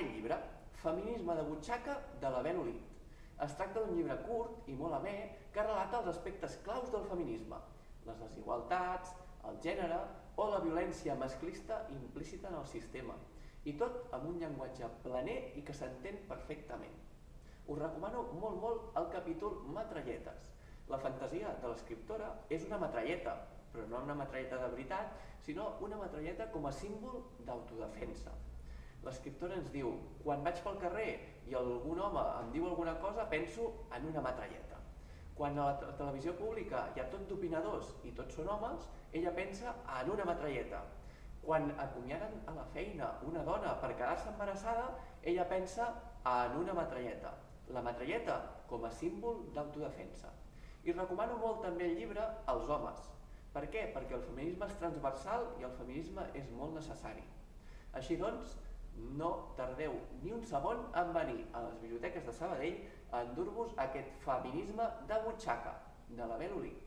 aquest llibre, Feminisme de butxaca de la Bel Olid. Es tracta d'un llibre curt i molt amè que relata els aspectes claus del feminisme, les desigualtats, el gènere o la violència masclista implícita en el sistema, i tot amb un llenguatge planer i que s'entén perfectament. Us recomano molt el capítol Metralletes. La fantasia de l'escriptora és una metralleta, però no una metralleta de veritat, sinó una metralleta com a símbol d'autodefensa. L'escriptora ens diu: quan vaig pel carrer i algun home em diu alguna cosa, penso en una metralleta. Quan a la televisió pública hi ha tot d'opinadors i tots són homes, ella pensa en una metralleta. Quan acomiaden a la feina una dona per quedar-se embarassada, ella pensa en una metralleta. La metralleta com a símbol d'autodefensa. I recomano molt també el llibre als homes. Per què? Perquè el feminisme és transversal i el feminisme és molt necessari. Així doncs, no tardeu ni un segon en venir a les biblioteques de Sabadell a endur-vos aquest feminisme de butxaca de la Bel Olid.